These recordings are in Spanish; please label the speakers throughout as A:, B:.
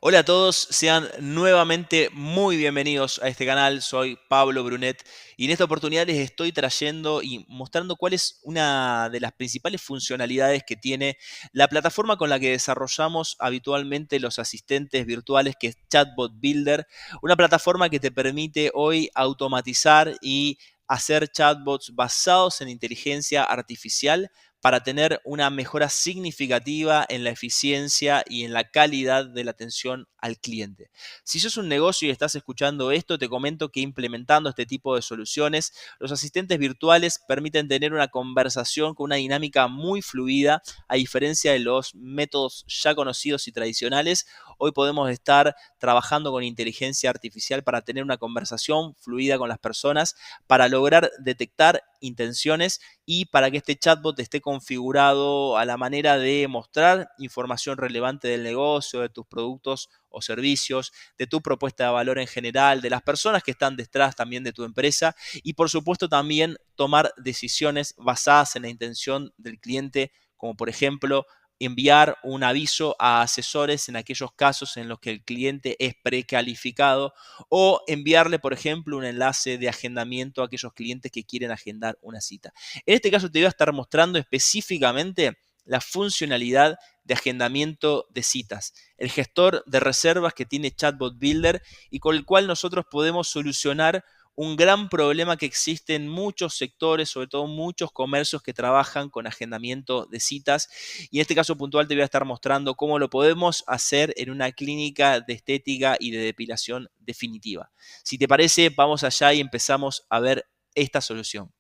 A: Hola a todos, sean nuevamente muy bienvenidos a este canal. Soy Pablo Brunet y en esta oportunidad les estoy trayendo y mostrando cuál es una de las principales funcionalidades que tiene la plataforma con la que desarrollamos habitualmente los asistentes virtuales, que es Chatbot Builder, una plataforma que te permite hoy automatizar y hacer chatbots basados en inteligencia artificial para tener una mejora significativa en la eficiencia y en la calidad de la atención al cliente. Si sos un negocio y estás escuchando esto, te comento que implementando este tipo de soluciones, los asistentes virtuales permiten tener una conversación con una dinámica muy fluida, a diferencia de los métodos ya conocidos y tradicionales. Hoy podemos estar trabajando con inteligencia artificial para tener una conversación fluida con las personas, para lograr detectar intenciones y para que este chatbot esté configurado a la manera de mostrar información relevante del negocio, de tus productos o servicios, de tu propuesta de valor en general, de las personas que están detrás también de tu empresa y por supuesto también tomar decisiones basadas en la intención del cliente, como por ejemplo enviar un aviso a asesores en aquellos casos en los que el cliente es precalificado o enviarle, por ejemplo, un enlace de agendamiento a aquellos clientes que quieren agendar una cita. En este caso te voy a estar mostrando específicamente la funcionalidad de agendamiento de citas, el gestor de reservas que tiene Chatbot Builder y con el cual nosotros podemos solucionar un gran problema que existe en muchos sectores, sobre todo muchos comercios que trabajan con agendamiento de citas. Y en este caso puntual te voy a estar mostrando cómo lo podemos hacer en una clínica de estética y de depilación definitiva. Si te parece, vamos allá y empezamos a ver esta solución.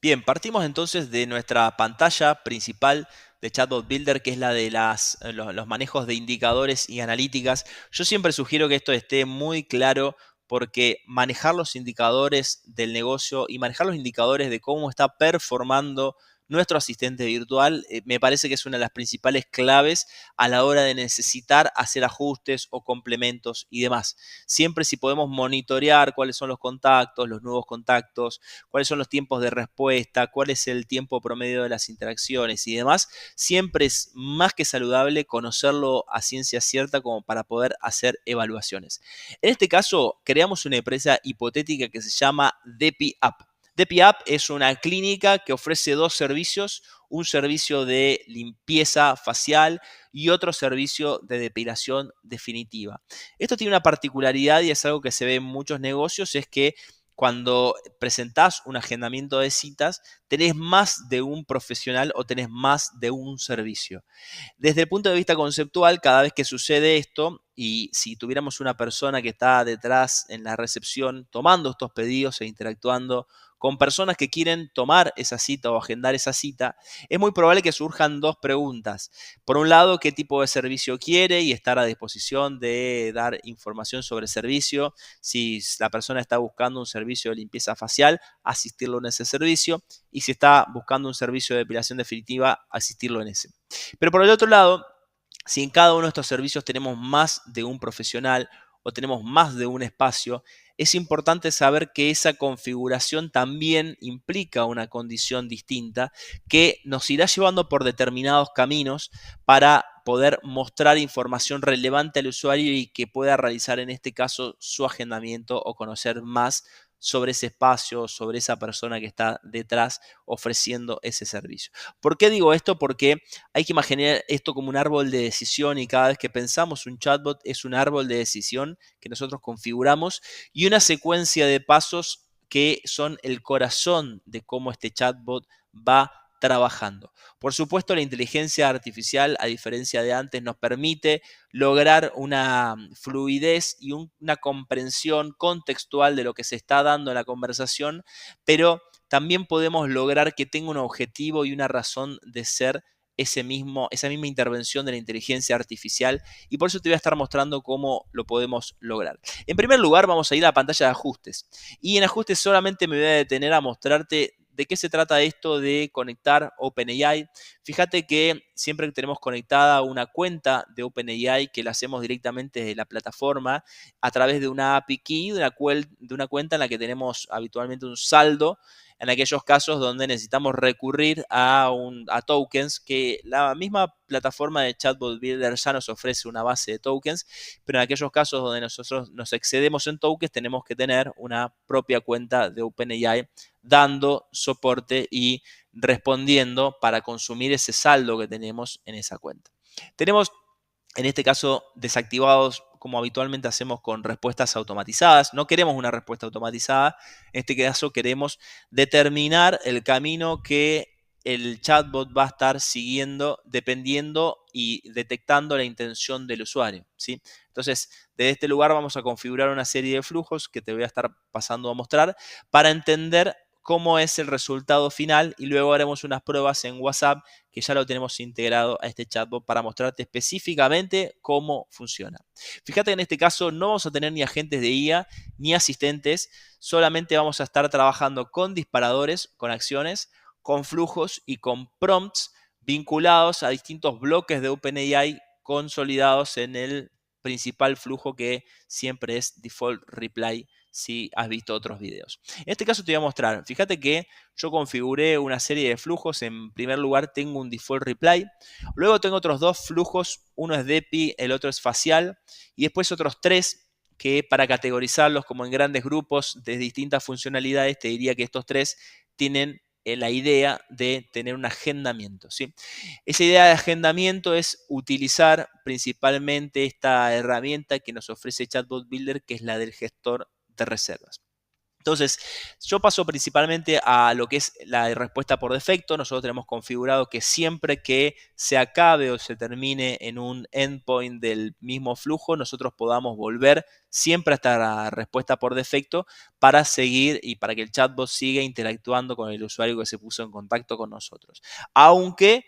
A: Bien, partimos entonces de nuestra pantalla principal de Chatbot Builder, que es la de los manejos de indicadores y analíticas. Yo siempre sugiero que esto esté muy claro porque manejar los indicadores del negocio y manejar los indicadores de cómo está performando nuestro asistente virtual, me parece que es una de las principales claves a la hora de necesitar hacer ajustes o complementos y demás. Siempre si podemos monitorear cuáles son los contactos, los nuevos contactos, cuáles son los tiempos de respuesta, cuál es el tiempo promedio de las interacciones y demás, siempre es más que saludable conocerlo a ciencia cierta como para poder hacer evaluaciones. En este caso, creamos una empresa hipotética que se llama DepiApp. DepiApp es una clínica que ofrece dos servicios, un servicio de limpieza facial y otro servicio de depilación definitiva. Esto tiene una particularidad y es algo que se ve en muchos negocios, es que cuando presentás un agendamiento de citas, tenés más de un profesional o tenés más de un servicio. Desde el punto de vista conceptual, cada vez que sucede esto, y si tuviéramos una persona que está detrás en la recepción tomando estos pedidos e interactuando con personas que quieren tomar esa cita o agendar esa cita, es muy probable que surjan dos preguntas. Por un lado, ¿qué tipo de servicio quiere y estar a disposición de dar información sobre el servicio? Si la persona está buscando un servicio de limpieza facial, asistirlo en ese servicio. Y si está buscando un servicio de depilación definitiva, asistirlo en ese. Pero por el otro lado, si en cada uno de estos servicios tenemos más de un profesional o tenemos más de un espacio, es importante saber que esa configuración también implica una condición distinta que nos irá llevando por determinados caminos para poder mostrar información relevante al usuario y que pueda realizar en este caso su agendamiento o conocer más sobre ese espacio, sobre esa persona que está detrás ofreciendo ese servicio. ¿Por qué digo esto? Porque hay que imaginar esto como un árbol de decisión y cada vez que pensamos un chatbot es un árbol de decisión que nosotros configuramos y una secuencia de pasos que son el corazón de cómo este chatbot va trabajando. Por supuesto, la inteligencia artificial, a diferencia de antes, nos permite lograr una fluidez y una comprensión contextual de lo que se está dando en la conversación, pero también podemos lograr que tenga un objetivo y una razón de ser esa misma intervención de la inteligencia artificial y por eso te voy a estar mostrando cómo lo podemos lograr. En primer lugar, vamos a ir a la pantalla de ajustes y en ajustes solamente me voy a detener a mostrarte de qué se trata esto de conectar OpenAI. Fíjate que siempre que tenemos conectada una cuenta de OpenAI que la hacemos directamente desde la plataforma a través de una API Key, de una cuenta en la que tenemos habitualmente un saldo en aquellos casos donde necesitamos recurrir a tokens, que la misma plataforma de Chatbot Builder ya nos ofrece una base de tokens, pero en aquellos casos donde nosotros nos excedemos en tokens, tenemos que tener una propia cuenta de OpenAI dando soporte y respondiendo para consumir ese saldo que tenemos en esa cuenta. Tenemos en este caso desactivados como habitualmente hacemos con respuestas automatizadas. No queremos una respuesta automatizada, en este caso queremos determinar el camino que el chatbot va a estar siguiendo dependiendo y detectando la intención del usuario, ¿sí? Entonces, desde este lugar vamos a configurar una serie de flujos que te voy a estar pasando a mostrar para entender cómo es el resultado final y luego haremos unas pruebas en WhatsApp que ya lo tenemos integrado a este chatbot para mostrarte específicamente cómo funciona. Fíjate que en este caso no vamos a tener ni agentes de IA ni asistentes, solamente vamos a estar trabajando con disparadores, con acciones, con flujos y con prompts vinculados a distintos bloques de OpenAI consolidados en el principal flujo que siempre es default reply si has visto otros videos. En este caso te voy a mostrar, fíjate que yo configuré una serie de flujos. En primer lugar tengo un default reply, luego tengo otros dos flujos, uno es DEPI, el otro es facial, y después otros tres que para categorizarlos como en grandes grupos de distintas funcionalidades, te diría que estos tres tienen la idea de tener un agendamiento, ¿sí? Esa idea de agendamiento es utilizar principalmente esta herramienta que nos ofrece Chatbot Builder, que es la del gestor de reservas. Entonces, yo paso principalmente a lo que es la respuesta por defecto. Nosotros tenemos configurado que siempre que se acabe o se termine en un endpoint del mismo flujo, nosotros podamos volver siempre hasta la respuesta por defecto para seguir y para que el chatbot siga interactuando con el usuario que se puso en contacto con nosotros. Aunque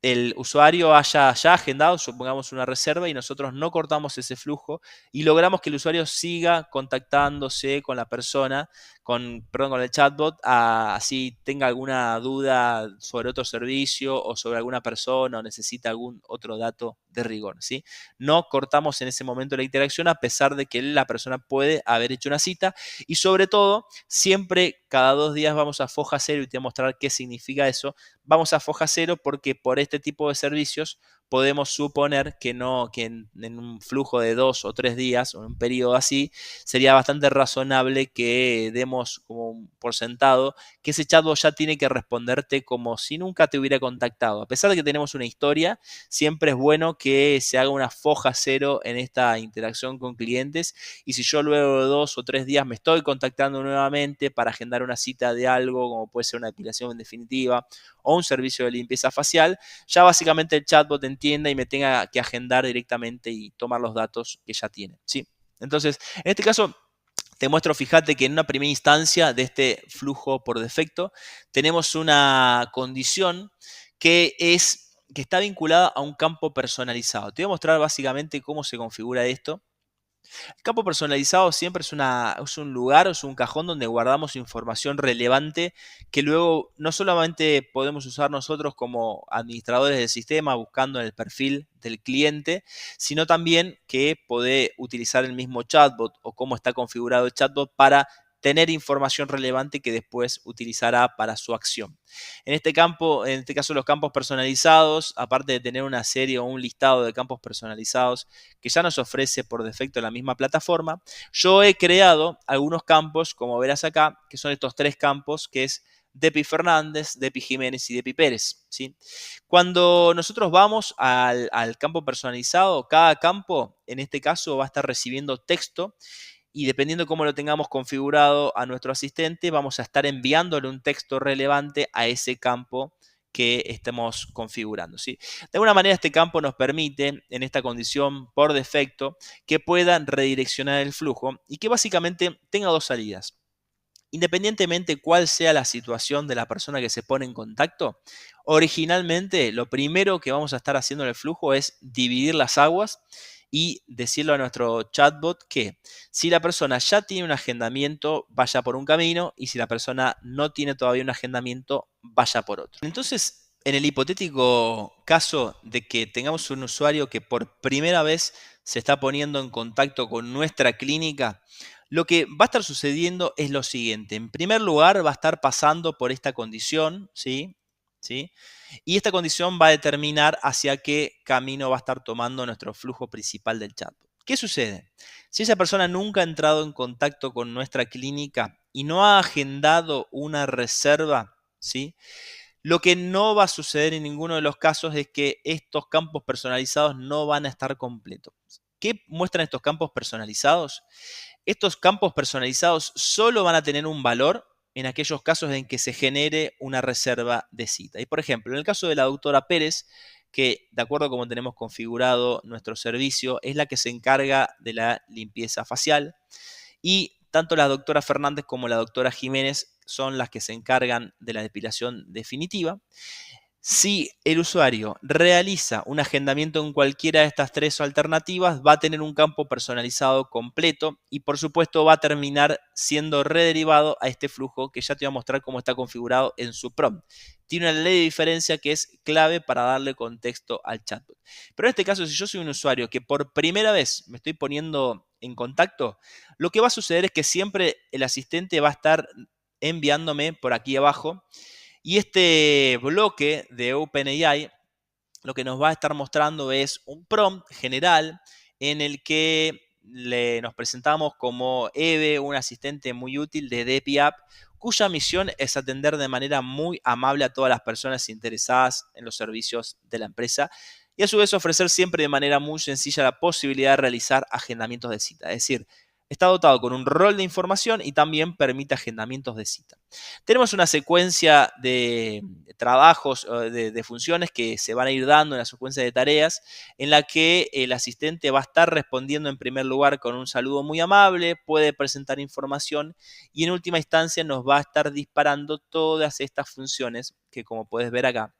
A: el usuario haya ya agendado, supongamos una reserva, y nosotros no cortamos ese flujo y logramos que el usuario siga contactándose con la persona, perdón, con el chatbot, así tenga alguna duda sobre otro servicio o sobre alguna persona o necesita algún otro dato de rigor, ¿sí? No cortamos en ese momento la interacción a pesar de que la persona puede haber hecho una cita y sobre todo, siempre cada 2 días vamos a foja cero y te voy a mostrar qué significa eso. Vamos a foja cero porque por este tipo de servicios podemos suponer que no, que en un flujo de 2 o 3 días o en un periodo así, sería bastante razonable que demos como por sentado que ese chatbot ya tiene que responderte como si nunca te hubiera contactado. A pesar de que tenemos una historia, siempre es bueno que se haga una foja cero en esta interacción con clientes y si yo luego de 2 o 3 días me estoy contactando nuevamente para agendar una cita de algo, como puede ser una depilación en definitiva o un servicio de limpieza facial, ya básicamente el chatbot entienda y me tenga que agendar directamente y tomar los datos que ya tiene, ¿sí? Entonces, en este caso, te muestro, fíjate que en una primera instancia de este flujo por defecto, tenemos una condición que está vinculada a un campo personalizado. Te voy a mostrar básicamente cómo se configura esto. El campo personalizado siempre es un lugar o es un cajón donde guardamos información relevante que luego no solamente podemos usar nosotros como administradores del sistema buscando en el perfil del cliente, sino también que puede utilizar el mismo chatbot o cómo está configurado el chatbot para tener información relevante que después utilizará para su acción. En este campo, en este caso los campos personalizados, aparte de tener una serie o un listado de campos personalizados que ya nos ofrece por defecto la misma plataforma, yo he creado algunos campos, como verás acá, que son estos tres campos, que es Depi Fernández, Depi Jiménez y Depi Pérez, ¿sí? Cuando nosotros vamos al campo personalizado, cada campo, en este caso, va a estar recibiendo texto y dependiendo cómo lo tengamos configurado a nuestro asistente, vamos a estar enviándole un texto relevante a ese campo que estemos configurando, ¿sí? De alguna manera este campo nos permite, en esta condición por defecto, que puedan redireccionar el flujo y que básicamente tenga dos salidas. Independientemente cuál sea la situación de la persona que se pone en contacto, originalmente lo primero que vamos a estar haciendo en el flujo es dividir las aguas y decirle a nuestro chatbot que si la persona ya tiene un agendamiento, vaya por un camino y si la persona no tiene todavía un agendamiento, vaya por otro. Entonces, en el hipotético caso de que tengamos un usuario que por primera vez se está poniendo en contacto con nuestra clínica, Lo que va a estar sucediendo es lo siguiente. En primer lugar, va a estar pasando por esta condición, ¿sí? ¿Sí? Y esta condición va a determinar hacia qué camino va a estar tomando nuestro flujo principal del chatbot. ¿Qué sucede? Si esa persona nunca ha entrado en contacto con nuestra clínica y no ha agendado una reserva, ¿sí? Lo que no va a suceder en ninguno de los casos es que estos campos personalizados no van a estar completos. ¿Qué muestran estos campos personalizados? Estos campos personalizados solo van a tener un valor en aquellos casos en que se genere una reserva de cita. Y por ejemplo, en el caso de la doctora Pérez, que de acuerdo a cómo tenemos configurado nuestro servicio, es la que se encarga de la limpieza facial, y tanto la doctora Fernández como la doctora Jiménez son las que se encargan de la depilación definitiva. Si el usuario realiza un agendamiento en cualquiera de estas tres alternativas, va a tener un campo personalizado completo y por supuesto va a terminar siendo rederivado a este flujo que ya te voy a mostrar cómo está configurado en su prompt. Tiene una ley de diferencia que es clave para darle contexto al chatbot. Pero en este caso, si yo soy un usuario que por primera vez me estoy poniendo en contacto, lo que va a suceder es que siempre el asistente va a estar enviándome por aquí abajo, y este bloque de OpenAI lo que nos va a estar mostrando es un prompt general en el que nos presentamos como Eve, un asistente muy útil de DepiApp, cuya misión es atender de manera muy amable a todas las personas interesadas en los servicios de la empresa y a su vez ofrecer siempre de manera muy sencilla la posibilidad de realizar agendamientos de cita. Es decir, está dotado con un rol de información y también permite agendamientos de cita. Tenemos una secuencia de trabajos, de funciones que se van a ir dando en la secuencia de tareas, en la que el asistente va a estar respondiendo en primer lugar con un saludo muy amable, puede presentar información y en última instancia nos va a estar disparando todas estas funciones que, como puedes ver acá,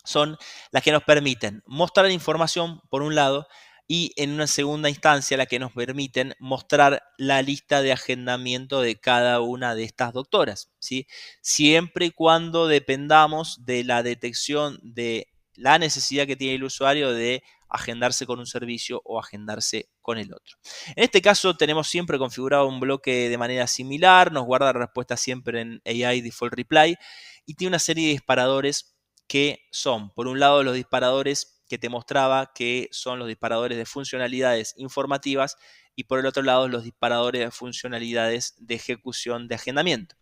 A: son las que nos permiten mostrar información por un lado y en una segunda instancia la que nos permiten mostrar la lista de agendamiento de cada una de estas doctoras, ¿sí? Siempre y cuando dependamos de la detección de la necesidad que tiene el usuario de agendarse con un servicio o agendarse con el otro. En este caso tenemos siempre configurado un bloque de manera similar, nos guarda la respuesta siempre en AI Default Reply y tiene una serie de disparadores que son, por un lado, los disparadores que te mostraba, que son los disparadores de funcionalidades informativas, y por el otro lado, los disparadores de funcionalidades de ejecución de agendamiento.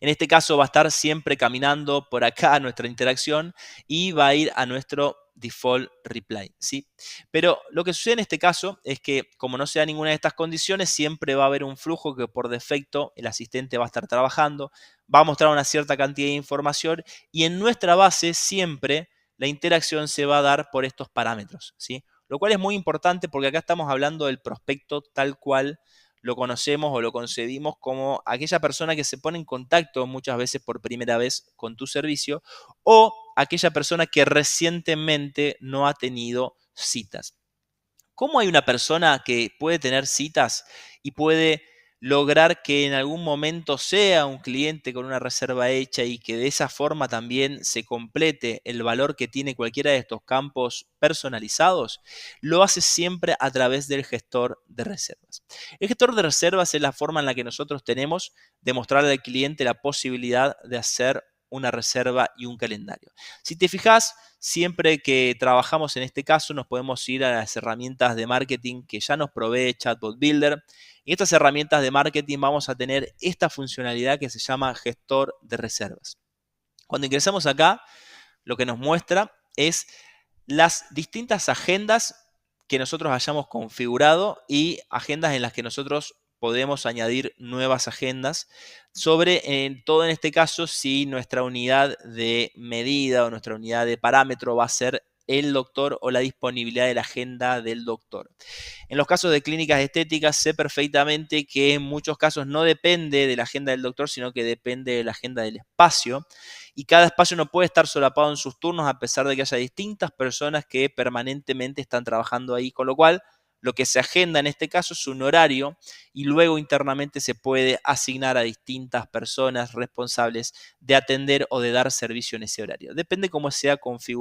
A: En este caso va a estar siempre caminando por acá nuestra interacción y va a ir a nuestro default reply, ¿sí? Pero lo que sucede en este caso es que como no se da ninguna de estas condiciones, siempre va a haber un flujo que por defecto el asistente va a estar trabajando, va a mostrar una cierta cantidad de información y en nuestra base siempre la interacción se va a dar por estos parámetros, ¿sí? Lo cual es muy importante porque acá estamos hablando del prospecto tal cual lo conocemos o lo concebimos como aquella persona que se pone en contacto muchas veces por primera vez con tu servicio o aquella persona que recientemente no ha tenido citas. ¿Cómo hay una persona que puede tener citas y puede lograr que en algún momento sea un cliente con una reserva hecha y que de esa forma también se complete el valor que tiene cualquiera de estos campos personalizados? Lo hace siempre a través del gestor de reservas. El gestor de reservas es la forma en la que nosotros tenemos de mostrarle al cliente la posibilidad de hacer una reserva y un calendario. Si te fijas, siempre que trabajamos en este caso nos podemos ir a las herramientas de marketing que ya nos provee Chatbot Builder. En estas herramientas de marketing vamos a tener esta funcionalidad que se llama gestor de reservas. Cuando ingresamos acá, lo que nos muestra es las distintas agendas que nosotros hayamos configurado y agendas en las que nosotros podemos añadir nuevas agendas sobre, todo en este caso, si nuestra unidad de medida o nuestra unidad de parámetro va a ser el doctor o la disponibilidad de la agenda del doctor. En los casos de clínicas estéticas sé perfectamente que en muchos casos no depende de la agenda del doctor, sino que depende de la agenda del espacio. Y cada espacio no puede estar solapado en sus turnos a pesar de que haya distintas personas que permanentemente están trabajando ahí, con lo cual lo que se agenda en este caso es un horario y luego internamente se puede asignar a distintas personas responsables de atender o de dar servicio en ese horario. Depende cómo sea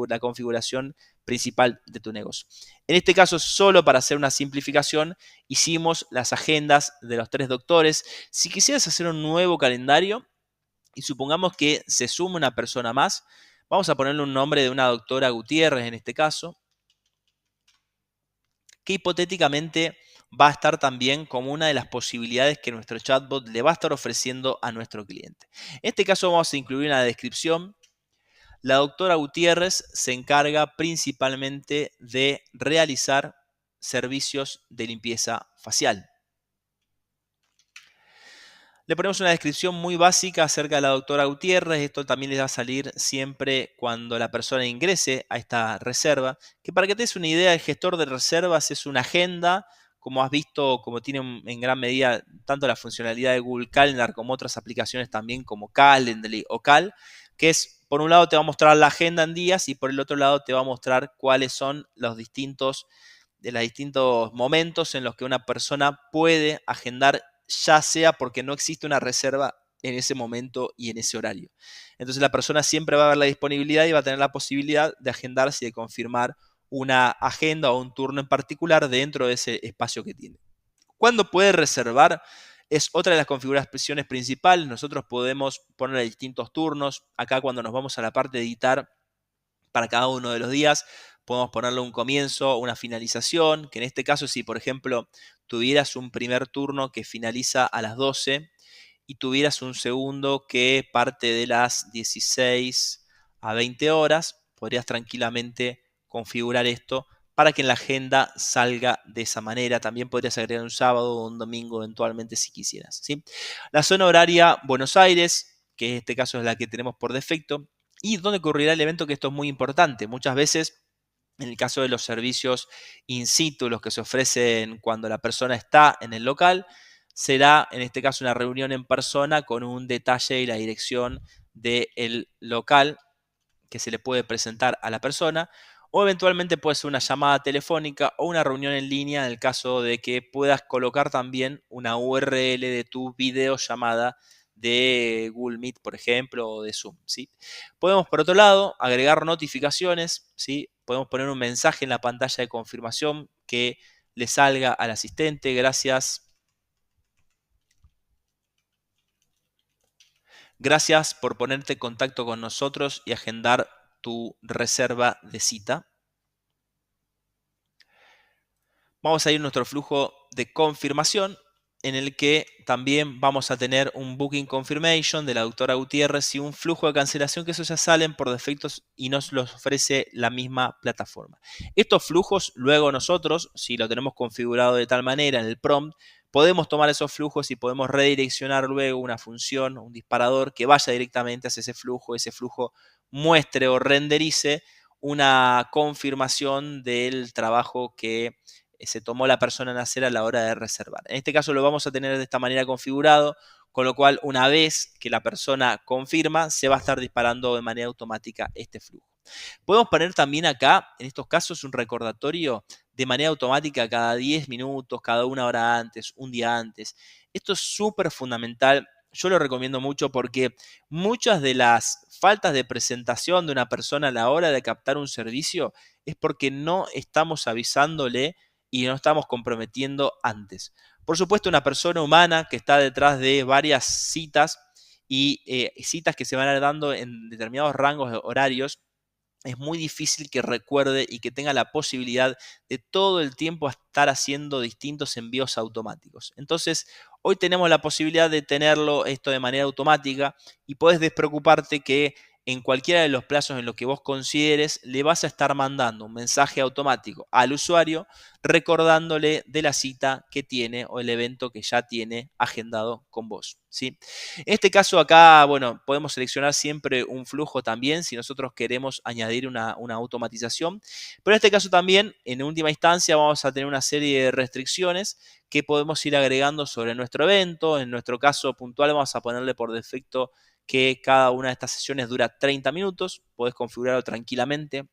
A: la configuración principal de tu negocio. En este caso, solo para hacer una simplificación, hicimos las agendas de los 3 doctores. Si quisieras hacer un nuevo calendario y supongamos que se suma una persona más, vamos a ponerle un nombre de una doctora Gutiérrez en este caso, que hipotéticamente va a estar también como una de las posibilidades que nuestro chatbot le va a estar ofreciendo a nuestro cliente. En este caso vamos a incluir una descripción. La doctora Gutiérrez se encarga principalmente de realizar servicios de limpieza facial. Le ponemos una descripción muy básica acerca de la doctora Gutiérrez. Esto también les va a salir siempre cuando la persona ingrese a esta reserva. Que para que te des una idea, el gestor de reservas es una agenda, como has visto, como tiene en gran medida tanto la funcionalidad de Google Calendar como otras aplicaciones también como Calendly o Cal, que es, por un lado te va a mostrar la agenda en días y por el otro lado te va a mostrar cuáles son los distintos momentos en los que una persona puede agendar, ya sea porque no existe una reserva en ese momento y en ese horario. Entonces la persona siempre va a ver la disponibilidad y va a tener la posibilidad de agendarse y de confirmar una agenda o un turno en particular dentro de ese espacio que tiene. ¿Cuándo puede reservar? Es otra de las configuraciones principales. Nosotros podemos poner distintos turnos. Acá cuando nos vamos a la parte de editar, para cada uno de los días, podemos ponerle un comienzo, una finalización, que en este caso si por ejemplo tuvieras un primer turno que finaliza a las 12 y tuvieras un segundo que parte de las 16 a 20 horas, podrías tranquilamente configurar esto para que en la agenda salga de esa manera. También podrías agregar un sábado o un domingo eventualmente si quisieras, ¿sí? La zona horaria Buenos Aires, que en este caso es la que tenemos por defecto, y dónde ocurrirá el evento, que esto es muy importante. Muchas veces, en el caso de los servicios in situ, los que se ofrecen cuando la persona está en el local, será en este caso una reunión en persona con un detalle y la dirección del local que se le puede presentar a la persona, o eventualmente puede ser una llamada telefónica o una reunión en línea en el caso de que puedas colocar también una URL de tu videollamada de Google Meet, por ejemplo, o de Zoom, ¿sí? Podemos, por otro lado, agregar notificaciones, ¿sí? Podemos poner un mensaje en la pantalla de confirmación que le salga al asistente: gracias por ponerte en contacto con nosotros y agendar tu reserva de cita. Vamos a ir a nuestro flujo de confirmación, en el que también vamos a tener un Booking Confirmation de la doctora Gutiérrez y un flujo de cancelación, que eso ya salen por defectos y nos los ofrece la misma plataforma. Estos flujos, luego nosotros, si lo tenemos configurado de tal manera en el prompt, podemos tomar esos flujos y podemos redireccionar luego una función, un disparador que vaya directamente hacia ese flujo muestre o renderice una confirmación del trabajo que se tomó la persona en hacer a la hora de reservar. En este caso lo vamos a tener de esta manera configurado, con lo cual una vez que la persona confirma, se va a estar disparando de manera automática este flujo. Podemos poner también acá, en estos casos, un recordatorio de manera automática cada 10 minutos, cada una hora antes, un día antes. Esto es súper fundamental. Yo lo recomiendo mucho porque muchas de las faltas de presentación de una persona a la hora de captar un servicio es porque no estamos avisándole y no estamos comprometiendo antes. Por supuesto, una persona humana que está detrás de varias citas y citas que se van a ir dando en determinados rangos horarios, es muy difícil que recuerde y que tenga la posibilidad de todo el tiempo estar haciendo distintos envíos automáticos. Entonces, hoy tenemos la posibilidad de tenerlo esto de manera automática y puedes despreocuparte que en cualquiera de los plazos en los que vos consideres, le vas a estar mandando un mensaje automático al usuario recordándole de la cita que tiene o el evento que ya tiene agendado con vos, ¿sí? En este caso acá, bueno, podemos seleccionar siempre un flujo también si nosotros queremos añadir una automatización, pero en este caso también, en última instancia, vamos a tener una serie de restricciones que podemos ir agregando sobre nuestro evento. En nuestro caso puntual vamos a ponerle por defecto que cada una de estas sesiones dura 30 minutos, podés configurarlo tranquilamente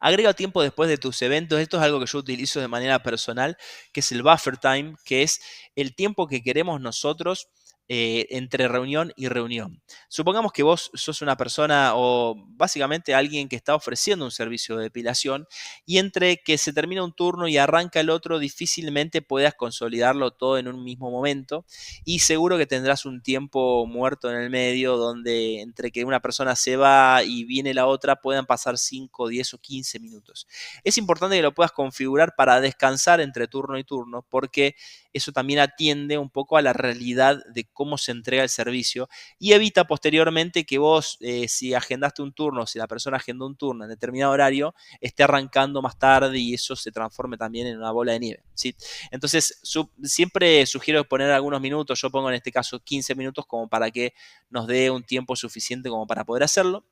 A: Agrega tiempo después de tus eventos. Esto es algo que yo utilizo de manera personal, que es el buffer time, que es el tiempo que queremos nosotros entre reunión y reunión. Supongamos que vos sos una persona o básicamente alguien que está ofreciendo un servicio de depilación y entre que se termina un turno y arranca el otro, difícilmente puedas consolidarlo todo en un mismo momento y seguro que tendrás un tiempo muerto en el medio donde entre que una persona se va y viene la otra puedan pasar 5, 10 o 15 minutos. Es importante que lo puedas configurar para descansar entre turno y turno porque eso también atiende un poco a la realidad de cómo se entrega el servicio y evita posteriormente que vos, si agendaste un turno, si la persona agendó un turno en determinado horario, esté arrancando más tarde y eso se transforme también en una bola de nieve, ¿sí? Entonces, siempre sugiero poner algunos minutos, yo pongo en este caso 15 minutos como para que nos dé un tiempo suficiente como para poder hacerlo.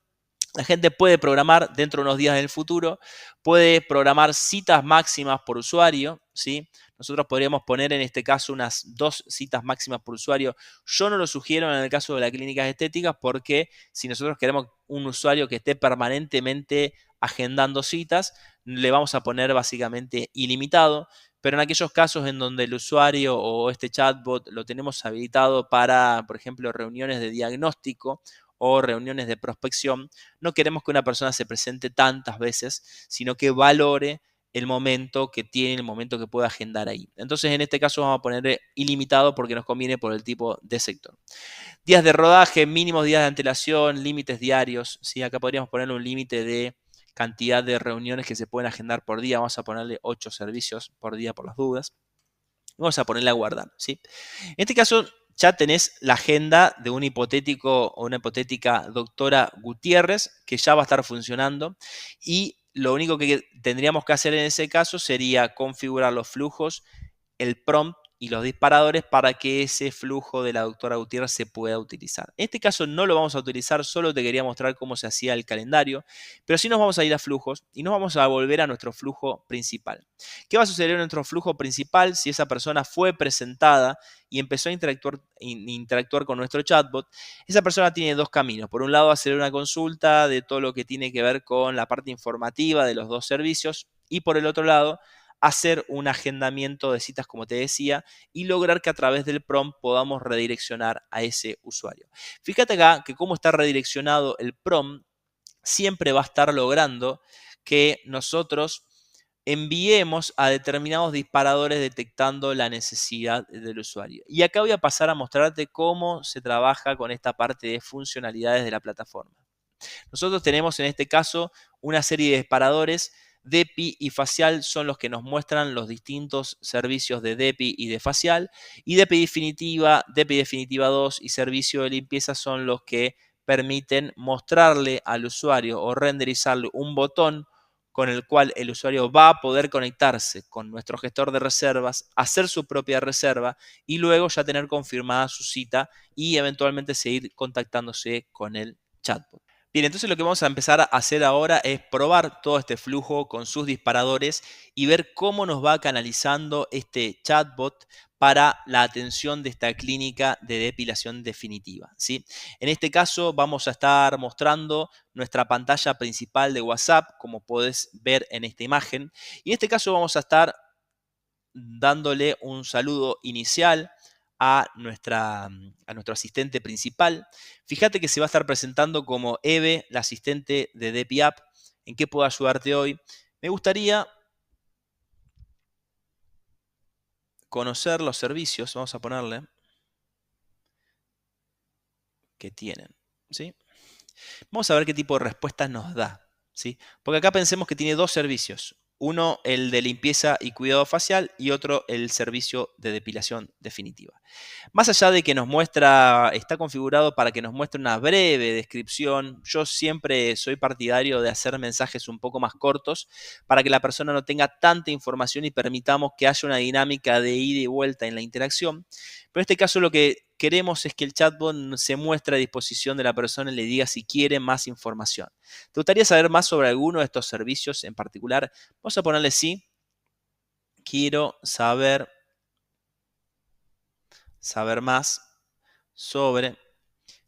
A: La gente puede programar dentro de unos días del futuro, puede programar citas máximas por usuario, ¿sí? Nosotros podríamos poner en este caso unas 2 citas máximas por usuario. Yo no lo sugiero en el caso de las clínicas estéticas porque si nosotros queremos un usuario que esté permanentemente agendando citas, le vamos a poner básicamente ilimitado. Pero en aquellos casos en donde el usuario o este chatbot lo tenemos habilitado para, por ejemplo, reuniones de diagnóstico o reuniones de prospección, no queremos que una persona se presente tantas veces, sino que valore el momento que tiene, el momento que puede agendar ahí. Entonces, en este caso vamos a poner ilimitado porque nos conviene por el tipo de sector. Días de rodaje, mínimos días de antelación, límites diarios. ¿Sí? Acá podríamos ponerle un límite de cantidad de reuniones que se pueden agendar por día. Vamos a ponerle 8 servicios por día por las dudas. Vamos a ponerle a guardar. ¿Sí? En este caso, ya tenés la agenda de un hipotético o una hipotética doctora Gutiérrez que ya va a estar funcionando y lo único que tendríamos que hacer en ese caso sería configurar los flujos, el prompt y los disparadores para que ese flujo de la doctora Gutiérrez se pueda utilizar. En este caso no lo vamos a utilizar, solo te quería mostrar cómo se hacía el calendario, pero sí nos vamos a ir a flujos y nos vamos a volver a nuestro flujo principal. ¿Qué va a suceder en nuestro flujo principal si esa persona fue presentada y empezó a interactuar con nuestro chatbot? Esa persona tiene dos caminos. Por un lado, hacer una consulta de todo lo que tiene que ver con la parte informativa de los dos servicios y por el otro lado, hacer un agendamiento de citas, como te decía, y lograr que a través del prompt podamos redireccionar a ese usuario. Fíjate acá que cómo está redireccionado el prompt, siempre va a estar logrando que nosotros enviemos a determinados disparadores detectando la necesidad del usuario. Y acá voy a pasar a mostrarte cómo se trabaja con esta parte de funcionalidades de la plataforma. Nosotros tenemos en este caso una serie de disparadores. DEPI y facial son los que nos muestran los distintos servicios de DEPI y de facial. Y DEPI definitiva 2 y servicio de limpieza son los que permiten mostrarle al usuario o renderizarle un botón con el cual el usuario va a poder conectarse con nuestro gestor de reservas, hacer su propia reserva y luego ya tener confirmada su cita y eventualmente seguir contactándose con el chatbot. Bien, entonces lo que vamos a empezar a hacer ahora es probar todo este flujo con sus disparadores y ver cómo nos va canalizando este chatbot para la atención de esta clínica de depilación definitiva, ¿sí? En este caso vamos a estar mostrando nuestra pantalla principal de WhatsApp, como podés ver en esta imagen. Y en este caso vamos a estar dándole un saludo inicial a nuestro asistente principal. Fíjate que se va a estar presentando como Eve, la asistente de DepiApp. ¿En qué puedo ayudarte hoy? Me gustaría conocer los servicios, vamos a ponerle, que tienen. ¿Sí? Vamos a ver qué tipo de respuestas nos da. ¿Sí? Porque acá pensemos que tiene dos servicios. Uno, el de limpieza y cuidado facial, y otro, el servicio de depilación definitiva. Más allá de que nos muestra, está configurado para que nos muestre una breve descripción, yo siempre soy partidario de hacer mensajes un poco más cortos para que la persona no tenga tanta información y permitamos que haya una dinámica de ida y vuelta en la interacción. Pero en este caso lo que queremos es que el chatbot se muestre a disposición de la persona y le diga si quiere más información. ¿Te gustaría saber más sobre alguno de estos servicios en particular? Vamos a ponerle sí. Quiero saber más sobre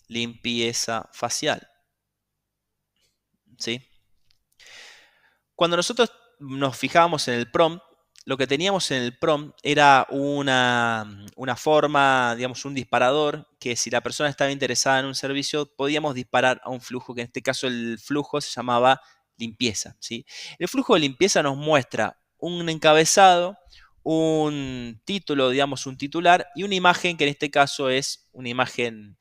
A: limpieza facial. ¿Sí? Cuando nosotros nos fijábamos en el prompt, lo que teníamos en el prompt era una forma, digamos, un disparador, que si la persona estaba interesada en un servicio, podíamos disparar a un flujo, que en este caso el flujo se llamaba limpieza, ¿sí? El flujo de limpieza nos muestra un encabezado, un título, digamos, un titular, y una imagen que en este caso es una imagen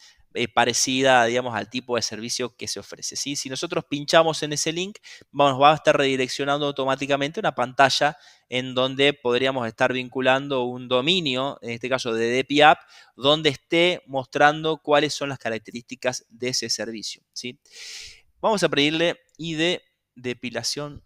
A: parecida, digamos, al tipo de servicio que se ofrece, ¿sí? Si nosotros pinchamos en ese link, nos va a estar redireccionando automáticamente una pantalla en donde podríamos estar vinculando un dominio, en este caso de DEPI App, donde esté mostrando cuáles son las características de ese servicio, ¿sí? Vamos a pedirle ID depilación.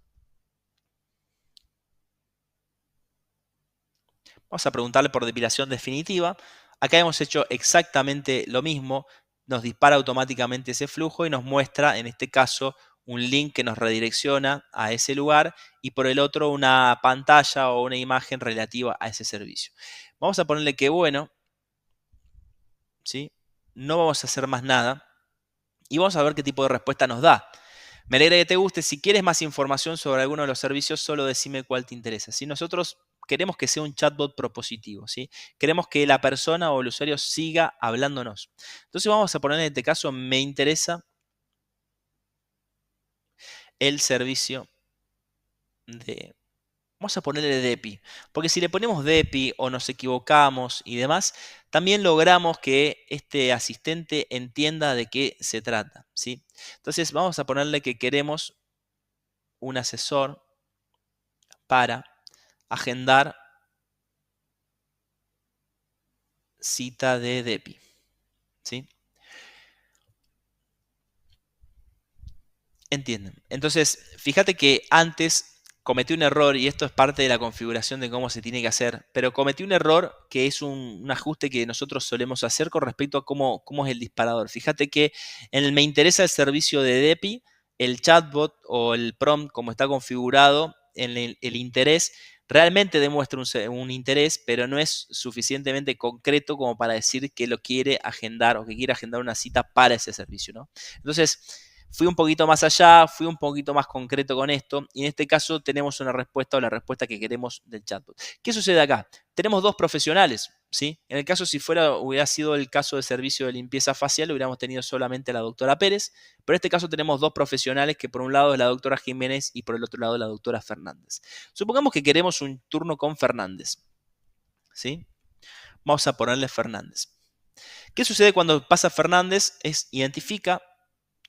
A: Vamos a preguntarle por depilación definitiva. Acá hemos hecho exactamente lo mismo. Nos dispara automáticamente ese flujo y nos muestra, en este caso, un link que nos redirecciona a ese lugar y por el otro una pantalla o una imagen relativa a ese servicio. Vamos a ponerle que bueno, ¿sí? No vamos a hacer más nada y vamos a ver qué tipo de respuesta nos da. Me alegra que te guste. Si quieres más información sobre alguno de los servicios, solo decime cuál te interesa. Si nosotros queremos que sea un chatbot propositivo, ¿sí? Queremos que la persona o el usuario siga hablándonos. Entonces vamos a poner en este caso, me interesa el servicio de... Vamos a ponerle DEPI, porque si le ponemos DEPI o nos equivocamos y demás, también logramos que este asistente entienda de qué se trata, ¿sí? Entonces vamos a ponerle que queremos un asesor para agendar cita de DEPI, ¿sí? Entienden. Entonces, fíjate que antes cometí un error y esto es parte de la configuración de cómo se tiene que hacer, pero cometí un error que es un ajuste que nosotros solemos hacer con respecto a cómo es el disparador. Fíjate que en el me interesa el servicio de DEPI, el chatbot o el prompt como está configurado, en el interés realmente demuestra un interés, pero no es suficientemente concreto como para decir que lo quiere agendar o que quiere agendar una cita para ese servicio, ¿no? Entonces, fui un poquito más allá, fui un poquito más concreto con esto y en este caso tenemos una respuesta o la respuesta que queremos del chatbot. ¿Qué sucede acá? Tenemos dos profesionales, ¿sí? En el caso si hubiera sido el caso de servicio de limpieza facial, hubiéramos tenido solamente a la doctora Pérez, pero en este caso tenemos dos profesionales que por un lado es la doctora Jiménez y por el otro lado la doctora Fernández. Supongamos que queremos un turno con Fernández, ¿sí? Vamos a ponerle Fernández. ¿Qué sucede cuando pasa Fernández? Identifica,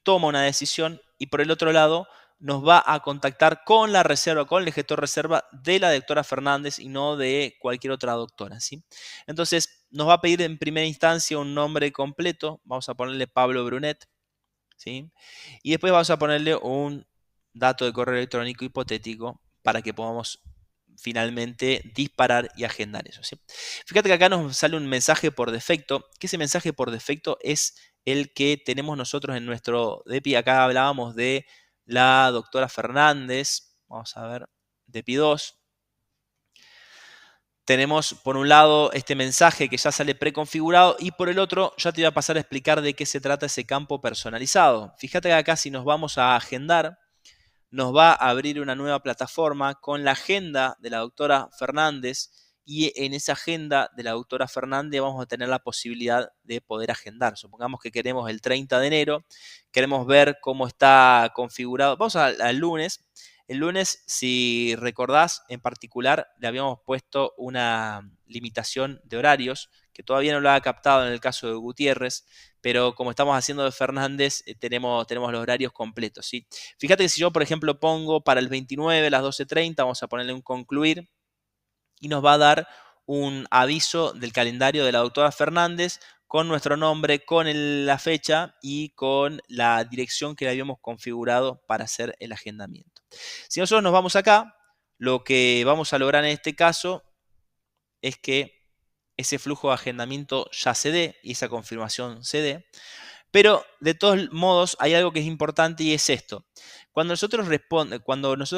A: toma una decisión y por el otro lado nos va a contactar con la reserva, con el gestor reserva de la doctora Fernández y no de cualquier otra doctora, ¿sí? Entonces nos va a pedir en primera instancia un nombre completo, vamos a ponerle Pablo Brunet, ¿sí? Y después vamos a ponerle un dato de correo electrónico hipotético para que podamos finalmente disparar y agendar eso, ¿sí? Fíjate que acá nos sale un mensaje por defecto, que ese mensaje por defecto es el que tenemos nosotros en nuestro DEPI. Acá hablábamos de la doctora Fernández, vamos a ver, DEPI 2. Tenemos por un lado este mensaje que ya sale preconfigurado y por el otro ya te voy a pasar a explicar de qué se trata ese campo personalizado. Fíjate que acá si nos vamos a agendar, nos va a abrir una nueva plataforma con la agenda de la doctora Fernández y en esa agenda de la doctora Fernández vamos a tener la posibilidad de poder agendar. Supongamos que queremos el 30 de enero, queremos ver cómo está configurado. Vamos al lunes. El lunes, si recordás, en particular le habíamos puesto una limitación de horarios que todavía no lo ha captado en el caso de Gutiérrez, pero como estamos haciendo de Fernández, tenemos los horarios completos, ¿sí? Fíjate que si yo, por ejemplo, pongo para el 29 a las 12:30, vamos a ponerle un concluir y nos va a dar un aviso del calendario de la doctora Fernández con nuestro nombre, con la fecha y con la dirección que le habíamos configurado para hacer el agendamiento. Si nosotros nos vamos acá, lo que vamos a lograr en este caso es que ese flujo de agendamiento ya se dé y esa confirmación se dé. Pero de todos modos hay algo que es importante y es esto. Cuando nosotros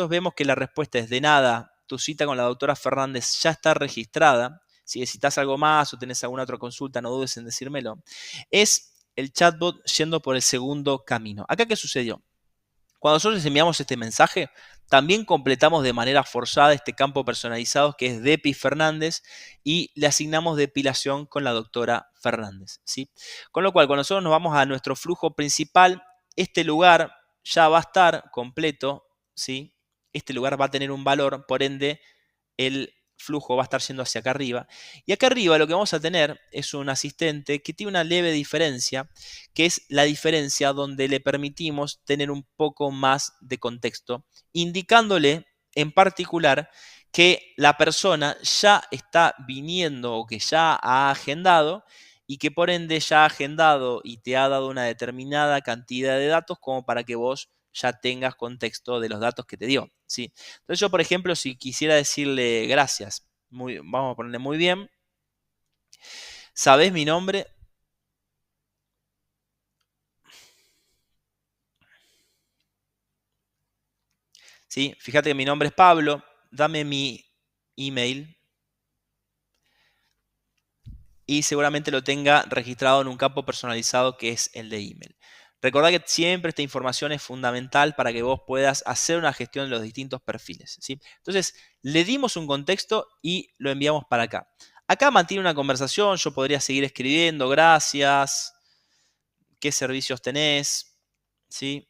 A: vemos que la respuesta es de nada, tu cita con la doctora Fernández ya está registrada, si necesitas algo más o tenés alguna otra consulta, no dudes en decírmelo, es el chatbot yendo por el segundo camino. ¿Acá qué sucedió? Cuando nosotros enviamos este mensaje, también completamos de manera forzada este campo personalizado que es Depi Fernández y le asignamos depilación con la doctora Fernández, ¿sí? Con lo cual, cuando nosotros nos vamos a nuestro flujo principal, este lugar ya va a estar completo, ¿sí? Este lugar va a tener un valor, por ende, el flujo va a estar yendo hacia acá arriba. Y acá arriba lo que vamos a tener es un asistente que tiene una leve diferencia, que es la diferencia donde le permitimos tener un poco más de contexto, indicándole en particular que la persona ya está viniendo o que ya ha agendado y que por ende ya ha agendado y te ha dado una determinada cantidad de datos como para que vos ya tengas contexto de los datos que te dio, ¿sí? Entonces yo, por ejemplo, si quisiera decirle gracias, vamos a ponerle muy bien, ¿sabés mi nombre? ¿Sí? Fíjate que mi nombre es Pablo, dame mi email y seguramente lo tenga registrado en un campo personalizado que es el de email. Recordá que siempre esta información es fundamental para que vos puedas hacer una gestión de los distintos perfiles, ¿sí? Entonces, le dimos un contexto y lo enviamos para acá. Acá mantiene una conversación, yo podría seguir escribiendo, gracias, qué servicios tenés, ¿sí?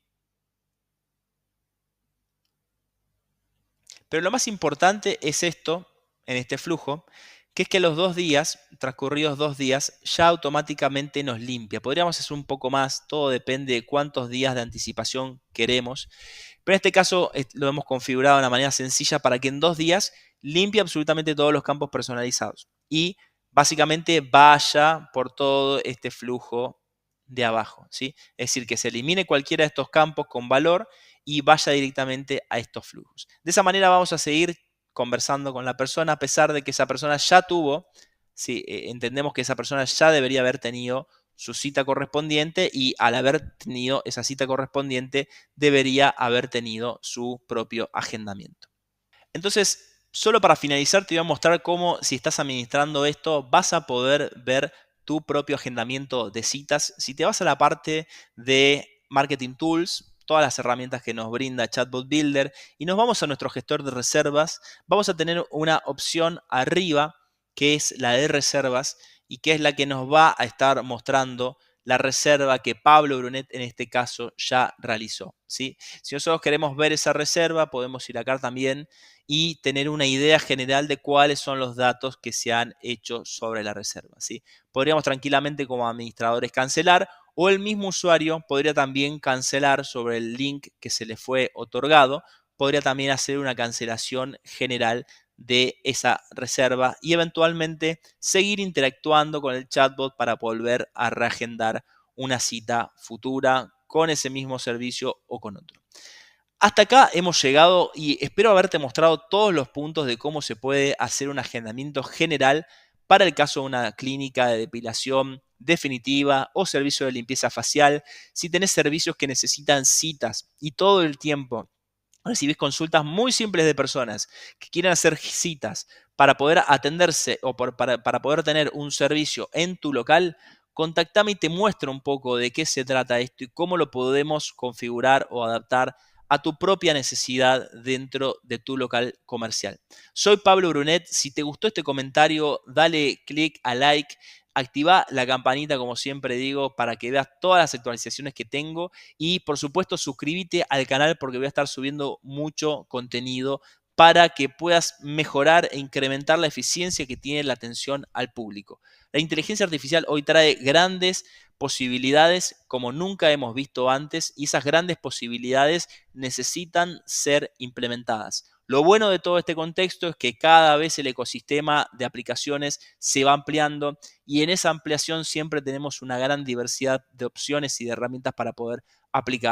A: Pero lo más importante es esto, en este flujo, que es que los 2 días, transcurridos 2 días, ya automáticamente nos limpia. Podríamos hacer un poco más, todo depende de cuántos días de anticipación queremos. Pero en este caso lo hemos configurado de una manera sencilla para que en 2 días limpie absolutamente todos los campos personalizados. Y básicamente vaya por todo este flujo de abajo, ¿sí? Es decir, que se elimine cualquiera de estos campos con valor y vaya directamente a estos flujos. De esa manera vamos a seguir conversando con la persona a pesar de que esa persona ya tuvo, sí, entendemos que esa persona ya debería haber tenido su cita correspondiente y al haber tenido esa cita correspondiente debería haber tenido su propio agendamiento. Entonces, solo para finalizar te voy a mostrar cómo si estás administrando esto vas a poder ver tu propio agendamiento de citas. Si te vas a la parte de Marketing Tools, todas las herramientas que nos brinda Chatbot Builder y nos vamos a nuestro gestor de reservas, vamos a tener una opción arriba que es la de reservas y que es la que nos va a estar mostrando la reserva que Pablo Brunet en este caso ya realizó, ¿sí? Si nosotros queremos ver esa reserva, podemos ir acá también y tener una idea general de cuáles son los datos que se han hecho sobre la reserva, ¿sí? Podríamos tranquilamente como administradores cancelar o el mismo usuario podría también cancelar sobre el link que se le fue otorgado, podría también hacer una cancelación general de esa reserva y eventualmente seguir interactuando con el chatbot para volver a reagendar una cita futura con ese mismo servicio o con otro. Hasta acá hemos llegado y espero haberte mostrado todos los puntos de cómo se puede hacer un agendamiento general para el caso de una clínica de depilación definitiva o servicio de limpieza facial. Si tenés servicios que necesitan citas y todo el tiempo recibís consultas muy simples de personas que quieren hacer citas para poder atenderse o para poder tener un servicio en tu local, contactame y te muestro un poco de qué se trata esto y cómo lo podemos configurar o adaptar a tu propia necesidad dentro de tu local comercial. Soy Pablo Brunet. Si te gustó este comentario, dale click a like, activa la campanita como siempre digo para que veas todas las actualizaciones que tengo y por supuesto suscríbete al canal porque voy a estar subiendo mucho contenido para que puedas mejorar e incrementar la eficiencia que tiene la atención al público. La inteligencia artificial hoy trae grandes posibilidades como nunca hemos visto antes y esas grandes posibilidades necesitan ser implementadas. Lo bueno de todo este contexto es que cada vez el ecosistema de aplicaciones se va ampliando y en esa ampliación siempre tenemos una gran diversidad de opciones y de herramientas para poder aplicar.